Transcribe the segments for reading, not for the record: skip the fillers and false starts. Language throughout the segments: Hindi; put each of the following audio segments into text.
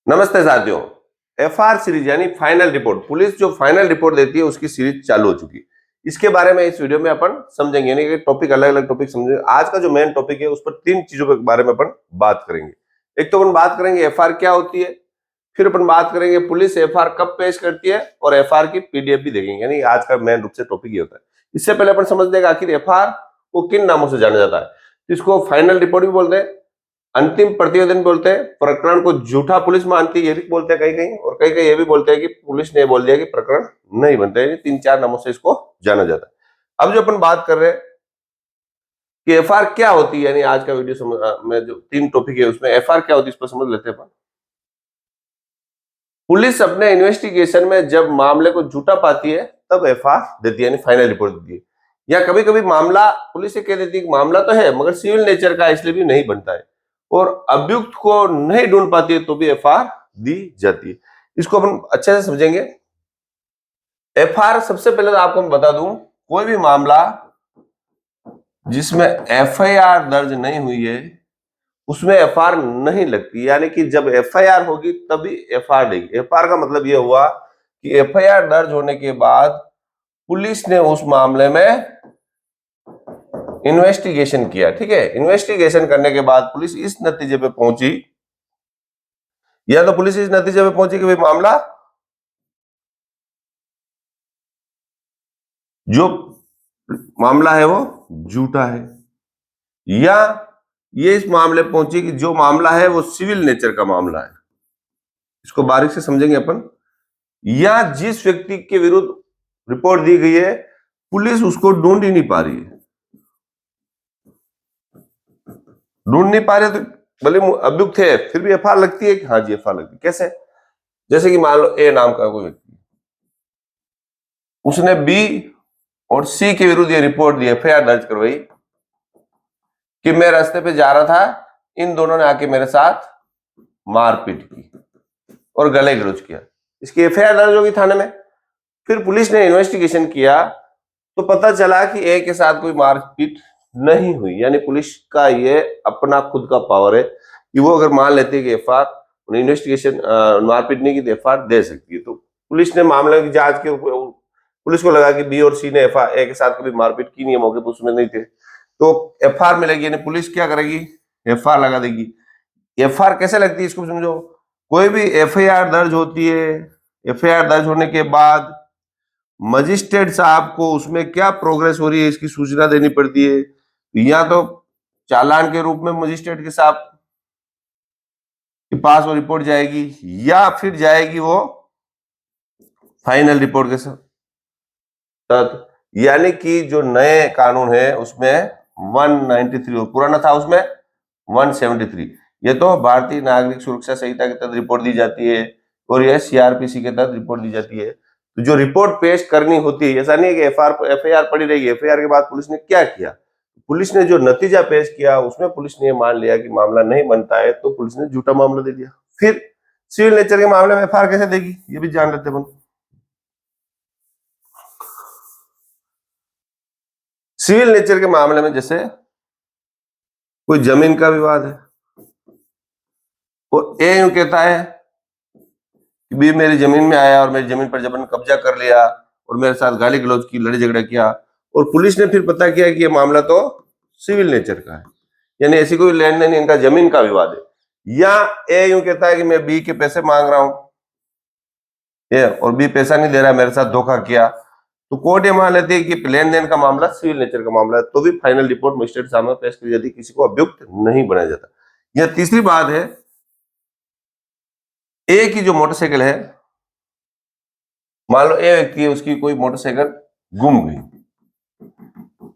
नमस्ते साथियों। एफआर सीरीज यानी फाइनल रिपोर्ट, पुलिस जो फाइनल रिपोर्ट देती है उसकी सीरीज चालू हो चुकी है। इसके बारे में इस वीडियो में अपन समझेंगे, यानी कि टॉपिक अलग अलग टॉपिक समझेंगे। आज का जो मेन टॉपिक है उस पर तीन चीजों के बारे में अपन बात करेंगे। एक तो अपन बात करेंगे एफआर क्या होती है, फिर अपन बात करेंगे पुलिस एफआर कब पेश करती है, और एफआर की पीडीएफ भी देखेंगे। यानी आज का मेन रूप से टॉपिक ये होता है। इससे पहले अपन समझ लेंगे आखिर एफआर को किन नामों से जाना जाता है। इसको फाइनल रिपोर्ट भी बोलते हैं, अंतिम प्रतिवेदन बोलते हैं, प्रकरण को झूठा पुलिस मानती है ये भी बोलते हैं कहीं कहीं, और कहीं कहीं ये भी बोलते हैं कि पुलिस ने बोल दिया कि प्रकरण नहीं बनते हैं। तीन चार नामों से इसको जाना जाता है। अब जो अपन बात कर रहे हैं कि एफआर क्या होती है, यानी आज का वीडियो में जो तीन टॉपिक है उसमें एफआर क्या होती है इस पर समझ लेते हैं अपन। पुलिस अपने इन्वेस्टिगेशन में जब मामले को झूठा पाती है तब एफआर देती है, यानी फाइनल रिपोर्ट देती है। या कभी कभी मामला पुलिस ये कह देती है कि मामला तो है मगर सिविल नेचर का, इसलिए भी नहीं बनता है, और अभियुक्त को नहीं ढूंढ पाती है तो भी एफआर दी जाती है। इसको अपन अच्छे से समझेंगे। एफआर सबसे पहले तो आपको मैं बता दूं, कोई भी मामला जिसमें एफआईआर दर्ज नहीं हुई है उसमें एफआर नहीं लगती, यानी कि जब एफआईआर होगी तभी एफआर देगी। एफआर का मतलब यह हुआ कि एफआईआर दर्ज होने के बाद पुलिस ने उस मामले में इन्वेस्टिगेशन किया। ठीक है, इन्वेस्टिगेशन करने के बाद पुलिस इस नतीजे पे पहुंची, या तो पुलिस इस नतीजे पे पहुंची कि भाई मामला जो मामला है वो झूठा है, या ये इस मामले पहुंची कि जो मामला है वो सिविल नेचर का मामला है। इसको बारीक से समझेंगे अपन। या जिस व्यक्ति के विरुद्ध रिपोर्ट दी गई है पुलिस उसको ढूंढ ही नहीं पा रही है, ढूंढ नहीं पा रहे तो भले अभियुक्त है फिर भी एफआर लगती है कि हाँ जी एफआर लगती है। कैसे? जैसे कि मान लो ए नाम का कोई व्यक्ति, उसने बी और सी के विरुद्ध ये रिपोर्ट दी, एफआईआर दर्ज करवाई कि मैं रास्ते पे जा रहा था, इन दोनों ने आके मेरे साथ मारपीट की और गले गलौज किया। इसकी एफआईआर दर्ज होगी थाने में। फिर पुलिस ने इन्वेस्टिगेशन किया तो पता चला कि ए के साथ कोई मारपीट नहीं हुई, यानी पुलिस का ये अपना खुद का पावर है कि वो अगर मान लेती है कि एफआर इन्वेस्टिगेशन मारपीट नहीं की तो एफआर दे सकती है। तो पुलिस ने मामले की जांच की, पुलिस को लगा कि बी और सी ने एफआर ए के साथ कभी मारपीट की नहीं है, मौके पर उसमें नहीं थे, तो एफआर मिलेगी, यानी पुलिस क्या करेगी, एफआर लगा देगी। एफआर कैसे लगती है इसको समझो। कोई भी एफआईआर दर्ज होती है, एफआईआर दर्ज होने के बाद मजिस्ट्रेट साहब को उसमें क्या प्रोग्रेस हो रही है इसकी सूचना देनी पड़ती है। या तो चालान के रूप में मजिस्ट्रेट के साहब के पास वो रिपोर्ट जाएगी, या फिर जाएगी वो फाइनल रिपोर्ट के साथ। यानी कि जो नए कानून है उसमें 193, पुराना था उसमें 173। ये तो भारतीय नागरिक सुरक्षा संहिता के तहत रिपोर्ट दी जाती है, और यह सीआरपीसी के तहत रिपोर्ट दी जाती है। तो जो रिपोर्ट पेश करनी होती है, ऐसा नहीं है कि एफआईआर पड़ी रहेगी। एफआईआर के बाद पुलिस ने क्या किया, पुलिस ने जो नतीजा पेश किया उसमें पुलिस ने मान लिया कि मामला नहीं बनता है तो पुलिस ने झूठा मामला दे दिया। फिर सिविल नेचर के मामले में एफआईआर कैसे देगी ये भी जान लेते हैं। सिविल नेचर के मामले में जैसे कोई जमीन का विवाद है और ए यूं कहता है कि बी मेरी जमीन में आया और मेरी जमीन पर जबरन कब्जा कर लिया और मेरे साथ गाली गलौज की, लड़ाई झगड़ा किया, और पुलिस ने फिर पता किया कि ये मामला तो सिविल नेचर का है, यानी ऐसी कोई लेन देन इनका जमीन का विवाद है। या ए यूं कहता है कि मैं बी के पैसे मांग रहा हूं और बी पैसा नहीं दे रहा, मेरे साथ धोखा किया, तो कोर्ट ये मान लेती है कि लेन देन का मामला सिविल नेचर का मामला है, तो भी फाइनल रिपोर्ट मजिस्ट्रेट सामने पेश की जाती है, किसी को अभियुक्त नहीं बनाया जाता। यह तीसरी बात है, ए की जो मोटरसाइकिल है, मान लो ए व्यक्ति है, उसकी कोई मोटरसाइकिल गुम गई।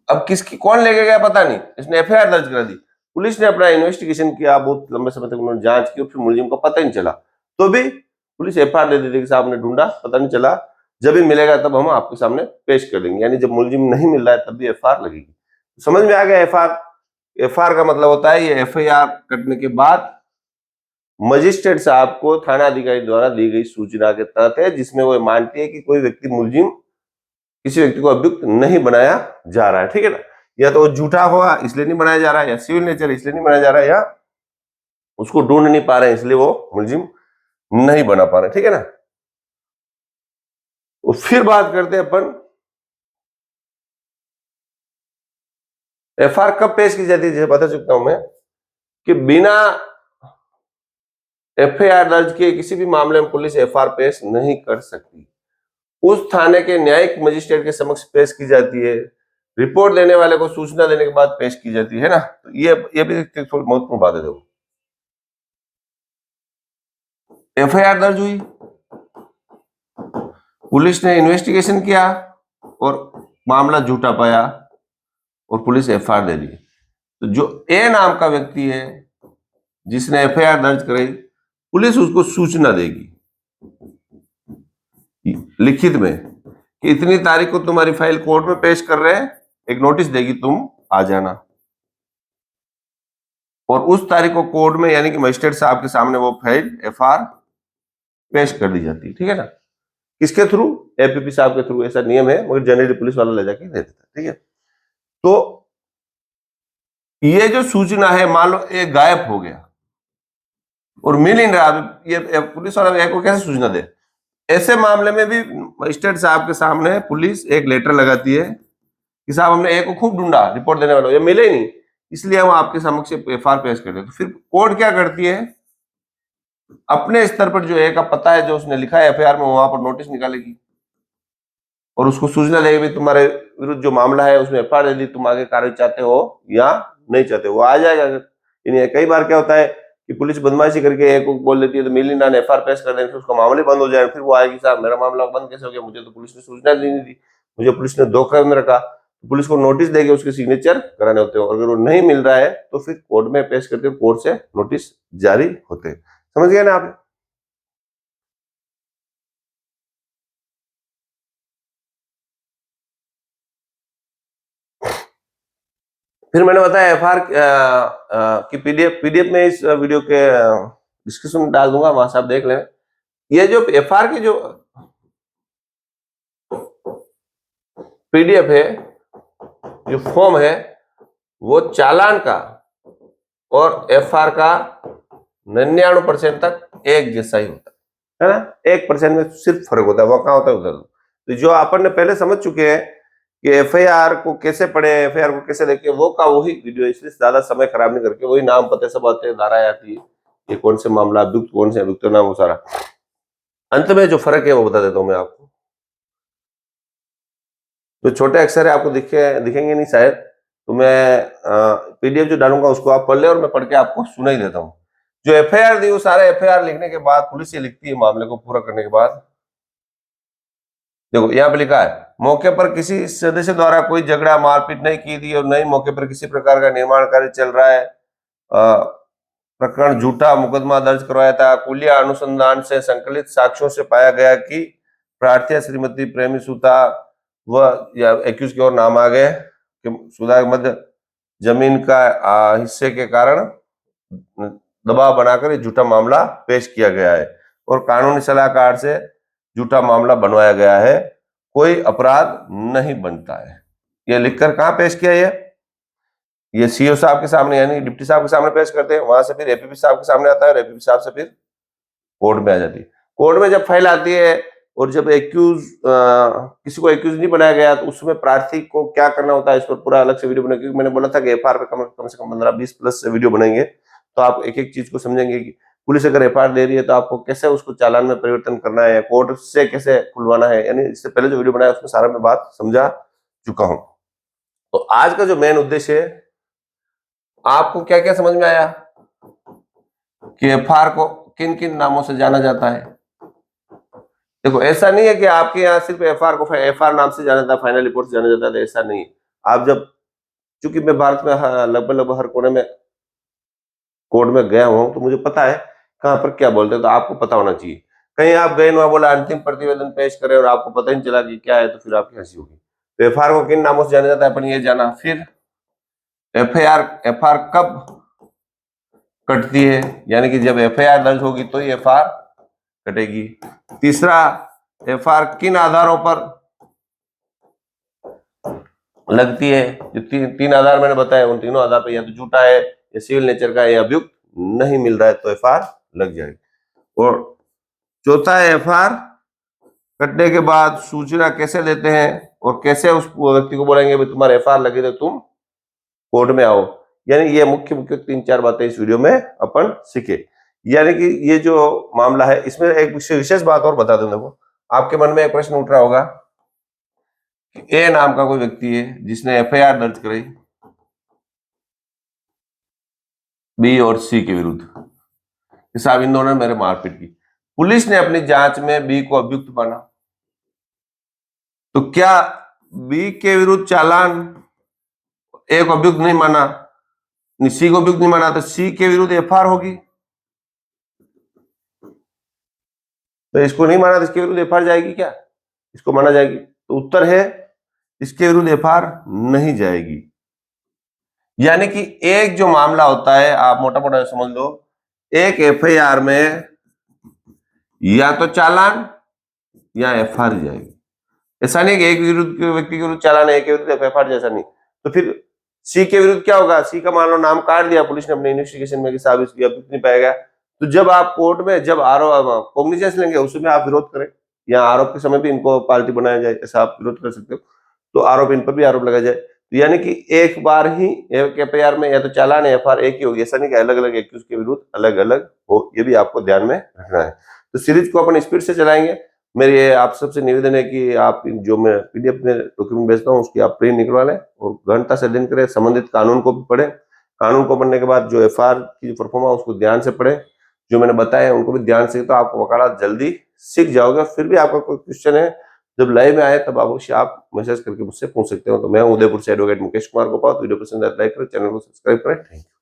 अब किसकी कौन लेके गया पता नहीं, इसने एफआईआर दर्ज करा दी, पुलिस ने अपना इन्वेस्टिगेशन किया, बहुत लंबे समय तक उन्होंने जांच की, फिर मुलजिम को पता ही नहीं चला, तो भी पुलिस एफआईआर दे देती कि साहब ने ढूंढा पता नहीं चला, जब भी मिलेगा तब हम आपके सामने पेश कर देंगे। यानी जब मुलजिम नहीं मिल रहा है तब भी एफआईआर लगेगी। समझ में आ गया? एफआईआर का मतलब होता है ये एफआईआर कटने के बाद मजिस्ट्रेट साहब को थाना अधिकारी द्वारा दी गई सूचना के तहत है, जिसमें वो मानती है कि कोई व्यक्ति मुलजिम, किसी व्यक्ति को अभियुक्त नहीं बनाया जा रहा है। ठीक है ना? या तो वो झूठा हुआ इसलिए नहीं बनाया जा रहा है, या सिविल नेचर इसलिए नहीं बनाया जा रहा है, या उसको ढूंढ नहीं पा रहे हैं इसलिए वो मुलजिम नहीं बना पा रहे, ठीक है ना। तो फिर बात करते हैं अपन एफआईआर कब पेश की जाती है। जैसे बता चुका हूं मैं कि बिना एफआईआर दर्ज किए किसी भी मामले में पुलिस एफआईआर पेश नहीं कर सकती। उस थाने के न्यायिक मजिस्ट्रेट के समक्ष पेश की जाती है, रिपोर्ट देने वाले को सूचना देने के बाद पेश की जाती है ना। तो ये भी थोड़ी महत्वपूर्ण बात है। देखो, एफआईआर दर्ज हुई, पुलिस ने इन्वेस्टिगेशन किया और मामला झूठा पाया और पुलिस एफआईआर दे दी। तो जो ए नाम का व्यक्ति है जिसने एफआईआर दर्ज कराई, पुलिस उसको सूचना देगी लिखित में कि इतनी तारीख को तुम्हारी फाइल कोर्ट में पेश कर रहे हैं, एक नोटिस देगी, तुम आ जाना। और उस तारीख को कोर्ट में यानी कि मजिस्ट्रेट साहब के सामने वो फाइल एफआईआर पेश कर दी जाती है, ठीक है ना। किसके थ्रू? एपीपी साहब के थ्रू। ऐसा नियम है, मगर जनरली पुलिस वाला ले जाके दे देता है, ठीक है। तो ये जो सूचना है, मान लो एक गायब हो गया और मिल नहीं रहा, ये पुलिस वाला को कैसे सूचना दे? ऐसे मामले में भी मजिस्ट्रेट साहब के सामने पुलिस एक लेटर लगाती है कि साहब हमने ए को खूब ढूंढा, रिपोर्ट देने वाला, ये मिले ही नहीं, इसलिए हम आपके समक्ष एफआईआर पेश कर देते। तो फिर कोर्ट क्या करती है, अपने स्तर पर जो ए का पता है, जो उसने लिखा है एफआईआर में, वहां पर नोटिस निकालेगी और उसको सूचना देगी भी तुम्हारे विरुद्ध जो मामला है उसमें एफआईआर दे दी, तुम आगे कार्रवाई चाहते हो या नहीं चाहते हो, वो आ जाएगा। कई बार क्या होता है कि पुलिस बदमाशी करके एक को बोल देती है तो मिली ना एफआईआर पेश कर देंगे, फिर उसका मामला बंद हो जाए, फिर वो आएगी साहब मेरा मामला बंद कैसे हो गया, मुझे तो पुलिस ने सूचना दी नहीं दी, मुझे पुलिस ने धोखा में रखा। पुलिस को नोटिस देके उसके सिग्नेचर कराने होते हैं, अगर वो नहीं मिल रहा है तो फिर कोर्ट में पेश करके कोर्ट से नोटिस जारी होते हैं। समझ गए ना आप? फिर मैंने बताया एफआईआर की पीडीएफ में इस वीडियो के डिस्क्रिप्शन में डाल दूंगा, वहां से आप देख लें। ये जो एफआईआर की जो पीडीएफ है, जो फॉर्म है, वो चालान का और एफआईआर का 99% तक एक जैसा ही होता है ना। 1% में सिर्फ फर्क होता है, वो कहाँ होता है उधर। तो जो अपन ने पहले समझ चुके हैं कि एफआईआर को कैसे पढ़े, एफआईआर को कैसे देखे, वो का वही वीडियो, इसलिए ज्यादा समय खराब नहीं करके वही नाम पते सब आते हैं, धाराएं आती है, ये कौन से मामला अभियुक्त, कौन से अभियुक्त नाम, वो सारा। अंत में जो फर्क है वो बता देता हूं मैं आपको। जो छोटे अक्षर है आपको दिखेंगे नहीं शायद, तो मैं पीडीएफ जो डालूंगा उसको आप पढ़ ले और मैं पढ़ के आपको सुना ही देता हूँ। जो एफआईआर दी, वो सारे एफआईआर लिखने के बाद पुलिस ये लिखती है मामले को पूरा करने के बाद। देखो यहाँ पे लिखा है, मौके पर किसी सदस्य द्वारा कोई झगड़ा मारपीट नहीं की थी और नहीं मौके पर किसी प्रकार का निर्माण कार्य चल रहा है। प्रकरण झूठा मुकदमा दर्ज करवाया था। कुलिया अनुसंधान से संकलित साक्ष्यों से पाया गया कि प्रार्थी श्रीमती प्रेमी सुता व एक्यूज की ओर नाम आ गए कि सुधा के मध्य जमीन का हिस्से के कारण दबाव बनाकर झूठा मामला पेश किया गया है और कानूनी सलाहकार से झूठा मामला बनवाया गया है, कोई अपराध नहीं बनता है। ये लिखकर कहाँ पेश किया? ये सीओ साहब के सामने यानी डिप्टी साहब के सामने पेश करते हैं, वहां से फिर एपीपी साहब के सामने आता है और एपीपी साहब से फिर कोर्ट में आ जाती है। कोर्ट में जब फाइल आती है और जब किसी को एक्यूज नहीं बनाया गया तो उसमें प्रार्थी को क्या करना होता है, इस पर पूरा अलग से वीडियो बना, क्योंकि मैंने बोला था कि एफआईआर पे कम से कम 15-20 प्लस वीडियो बनाएंगे, तो आप एक एक चीज को समझेंगे कि पुलिस अगर एफआईआर दे रही है तो आपको कैसे उसको चालान में परिवर्तन करना है, कोर्ट से कैसे खुलवाना है, यानी इससे पहले जो वीडियो बनाया उसमें सारा मैं बात समझा चुका हूं। तो आज का जो मेन उद्देश्य है, आपको क्या क्या समझ में आया कि एफआईआर को किन किन नामों से जाना जाता है। देखो ऐसा नहीं है कि आपके यहाँ सिर्फ एफआईआर को एफआईआर नाम से जाना जाता है, फाइनल रिपोर्ट से जाना जाता है, ऐसा नहीं है। आप जब, चूंकि मैं भारत में लगभग हर कोने में कोर्ट में गया हूं तो मुझे पता है कहाँ पर क्या बोलते हैं, तो आपको पता होना चाहिए। कहीं आप गए वहां बोला अंतिम प्रतिवेदन पेश करें और आपको पता ही नहीं चला कि क्या है, तो फिर आपकी हंसी होगी। तो एफआईआर को किन नामों से जाना जाता है अपन ये जाना। फिर एफआईआर कब कटती है, यानी कि जब एफआईआर दर्ज होगी तो ही एफआईआर कटेगी। तीसरा, एफआईआर किन आधारों पर लगती है। जो तीन आधार मैंने बताया, उन तीनों आधार पर या तो झूठा है या सिविल नेचर का है या अभियुक्त नहीं मिल रहा है तो एफआईआर लग जाएगी। और चौथा है एफआईआर कटने के बाद सूचना कैसे देते हैं और कैसे उस व्यक्ति को बोलेंगे भाई तुम्हारे एफआईआर लगी तो तुम कोर्ट में आओ। यानी ये मुख्य मुख्य 3-4 बातें इस वीडियो में अपन सीखे। यानी कि ये जो मामला है इसमें एक विशेष बात और बता दूं, देखो आपके मन में एक प्रश्न उठ रहा होगा कि ए नाम का कोई व्यक्ति है जिसने एफआईआर दर्ज कराई बी और सी के विरुद्ध कि साहब इन दोनों ने मेरे मारपीट की। पुलिस ने अपनी जांच में बी को अभियुक्त माना, तो क्या बी के विरुद्ध चालान ए को अभियुक्त नहीं माना, सी को अभियुक्त नहीं माना, तो सी के विरुद्ध एफआईआर होगी। तो इसको नहीं माना तो इसके विरुद्ध एफआईआर जाएगी क्या? इसको माना जाएगी। तो उत्तर है इसके विरुद्ध एफआईआर नहीं जाएगी। यानी कि एक जो मामला होता है आप मोटा मोटा समझ लो, एक एफआईआर में या तो चालान या एफआईआर जाएगी। ऐसा नहीं कि एक विरुद्ध व्यक्ति के विरुद्ध चालान है एक के विरुद्ध एफआईआर, जैसा नहीं। तो फिर सी के विरुद्ध क्या होगा? सी का मान लो नाम काट दिया पुलिस ने अपने इन्वेस्टिगेशन में कि साहब इसकी अभियुक्त नहीं पाएगा, तो जब आप कोर्ट में जब आरोप कॉग्निजेंस लेंगे उसमें आप विरोध करें या आरोप के समय भी इनको पार्टी बनाया जाए, ऐसा आप विरोध कर सकते हो। तो आरोप इन पर भी आरोप लगाया जाए। तो यानी कि एक बार ही एक एफआईआर में या तो चालान या एफआईआर एक ही होगी, ऐसा नहीं कि अलग अलग एक्यूज के विरुद्ध अलग अलग हो। ये भी आपको ध्यान में रखना है। तो सीरीज को अपन स्पीड से चलाएंगे। मेरी आप सबसे निवेदन है कि आप जो मैं पीडीएफ में डॉक्यूमेंट भेजता हूँ उसकी आप प्रिंट निकलवा लें और गहनता से अध्ययन करें, संबंधित कानून को भी पढ़ें। कानून को पढ़ने के बाद जो एफआईआर की परफॉर्मा उसको ध्यान से पढ़ें, जो मैंने बताया उनको भी ध्यान से, तो आपको वकालत जल्दी सीख जाओगे। फिर भी आपका कोई क्वेश्चन है जब लाइव में आए तब अवश्य आप मैसेज करके मुझसे पूछ सकते हो। तो मैं उदयपुर से एडवोकेट मुकेश कुमार गोपाल। वीडियो पसंद आए लाइक करें, चैनल को सब्सक्राइब करें। Thank you.